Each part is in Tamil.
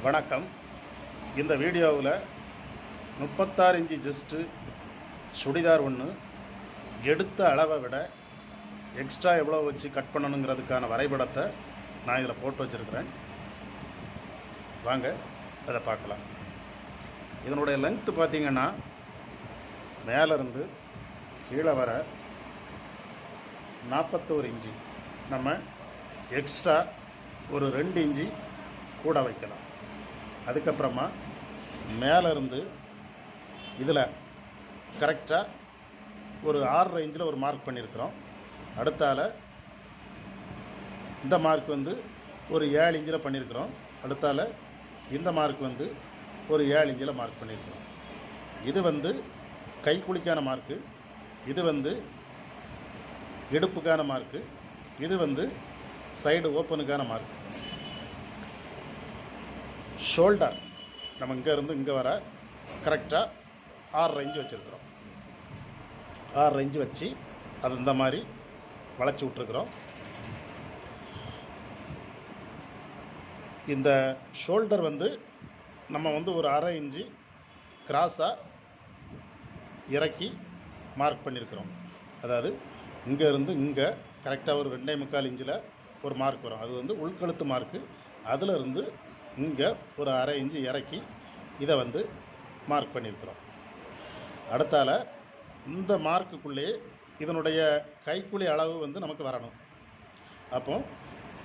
வணக்கம். இந்த வீடியோவில் 36 இன்ச்சு ஜஸ்ட்டு சுடிதார் ஒன்று எடுத்த அளவை விட எக்ஸ்ட்ரா எவ்வளோ வச்சு கட் பண்ணணுங்கிறதுக்கான வரைபடத்தை நான் இதில் போட்டு வச்சுருக்கிறேன். வாங்க அதை பார்க்கலாம். இதனுடைய லென்த்து பார்த்திங்கன்னா மேலேருந்து கீழே வர 41 இன்ச்சு. நம்ம எக்ஸ்ட்ரா ஒரு 2 இன்ச்சு கூட வைக்கலாம். அதுக்கப்புறமா மேலேருந்து இதில் கரெக்டாக ஒரு 6.5 இன்ச்சில் ஒரு மார்க் பண்ணியிருக்கிறோம். அடுத்தால இந்த மார்க் ஒரு 7 இன்ச்சில் பண்ணியிருக்கிறோம். அடுத்தால இந்த மார்க் ஒரு 7 இன்ச்சில் மார்க் பண்ணியிருக்கிறோம். இது கைக்குழிக்கான மார்க்கு, இது இடுப்புக்கான மார்க்கு, இது சைடு ஓப்பனுக்கான மார்க். ஷோல்டர் நம்ம இங்கேருந்து இங்கே வர கரெக்டாக 6.5 இன்ச்சு வச்சுருக்குறோம். 6.5 இன்ச்சு வச்சு அது இந்த மாதிரி வளைச்சி விட்ருக்குறோம். இந்த ஷோல்டர் நம்ம ஒரு 1/2 இன்ச்சு கிராஸாக இறக்கி மார்க் பண்ணியிருக்கிறோம். அதாவது இங்கேருந்து இங்கே கரெக்டாக ஒரு 2.25 இன்ச்சில் ஒரு மார்க் வரும். அது உள்கழுத்து மார்க்கு. அதிலிருந்து இங்கே ஒரு 1/2 இன்ச்சு இறக்கி இதை மார்க் பண்ணியிருக்கிறோம். அடுத்தால இந்த மார்க்குக்குள்ளே இதனுடைய கைக்குழி அளவு நமக்கு வரணும். அப்போ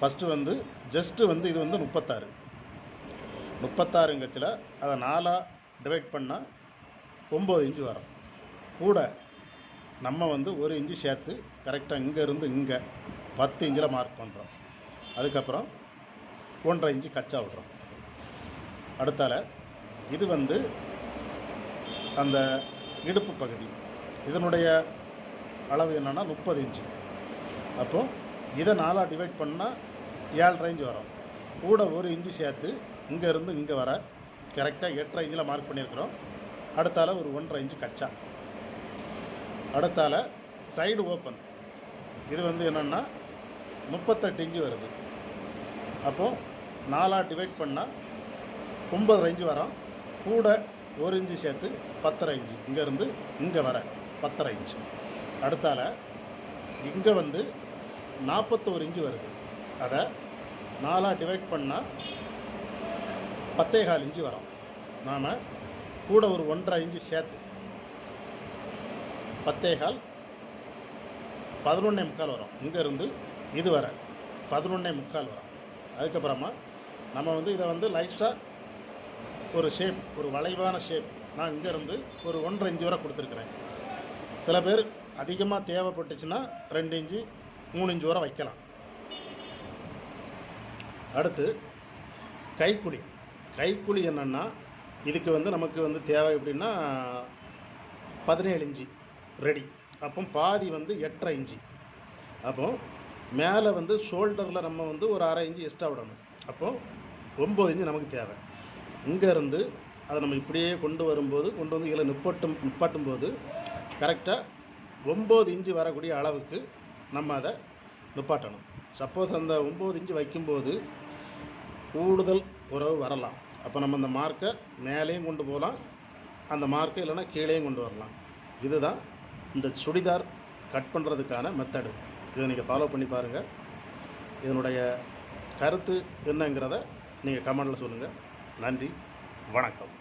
ஃபஸ்ட்டு ஜஸ்ட்டு இது 36 இன்ச்சில் அதை 4ஆக டிவைட் பண்ணால் 9 இன்ச்சு வரும். கூட நம்ம 1 இன்ச்சு சேர்த்து கரெக்டாக இங்கேருந்து இங்கே 10 இன்ச்சில் மார்க் பண்ணுறோம். அதுக்கப்புறம் 1.5 இன்ச்சு கச்சா விட்றோம். அடுத்தால இது அந்த இடுப்பு பகுதி. இதனுடைய அளவு என்னென்னா 30 இன்ச்சு. அப்போது இதை 4ஆக டிவைட் பண்ணால் 7.5 இன்ச்சு வரும். கூட 1 இன்ச்சு சேர்த்து இங்கேருந்து இங்கே வர கரெக்டாக 8.5 இன்ச்சில் மார்க் பண்ணியிருக்கிறோம். அடுத்தால ஒரு 1.5 இன்ச்சு கச்சா. அடுத்தால சைடு ஓப்பன். இது என்னென்னா 38 இன்ச்சு வருது. அப்போது 4ஆக டிவைட் பண்ணால் 9.5 இன்ச்சு வரும். கூட 1 இன்ச்சு சேர்த்து 10.5 இன்ச்சு இங்கேருந்து இங்கே வர 10.5 இன்ச்சு. அடுத்தால இங்கே 41 இன்ச்சு வருது. அதை 4ஆக டிவைட் பண்ணால் 10.25 இன்ச்சு வரும். நாம் கூட ஒரு 1.5 இன்ச்சு சேர்த்து 10.25 11.25 வரும். இங்கேருந்து இது வர 11.25 வரும். அதுக்கப்புறமா நம்ம இதை லைட்ஸாக ஒரு ஷேப், ஒரு வளைவான ஷேப் நான் இங்கேருந்து ஒரு 1.5 இன்ச்சு வரை கொடுத்துருக்குறேன். சில பேர் அதிகமாக தேவைப்பட்டுச்சுன்னா 2 இன்ச்சு 3 இன்ச்சு வரை வைக்கலாம். அடுத்து கைக்குழி. கைக்குழி என்னென்னா இதுக்கு நமக்கு தேவை எப்படின்னா 17 இன்ச்சு ரெடி. அப்போ பாதி 8.5 இன்ச்சு. அப்போ மேலே ஷோல்டரில் நம்ம ஒரு 1/2 இன்ச்சு எக்ஸ்ட்ரா விடணும். அப்போது 9 இன்ச்சு நமக்கு தேவை. இங்கேருந்து அதை நம்ம இப்படியே கொண்டு இதில் நிப்பாட்டும் போது கரெக்டாக 9 இன்ச்சு வரக்கூடிய அளவுக்கு நம்ம அதை நிப்பாட்டணும். சப்போஸ் அந்த 9 இன்ச்சு வைக்கும்போது கூடுதல் உறவு வரலாம். அப்போ நம்ம அந்த மார்க்கை மேலேயும் கொண்டு போகலாம், அந்த மார்க்கை இல்லைன்னா கீழேயும் கொண்டு வரலாம். இதுதான் இந்த சுடிதார் கட் பண்ணுறதுக்கான மெத்தடு. இதை நீங்கள் ஃபாலோ பண்ணி பாருங்கள். இதனுடைய கருத்து என்னங்கிறத நீங்கள் கமெண்டில் சொல்லுங்கள். நன்றி, வணக்கம்.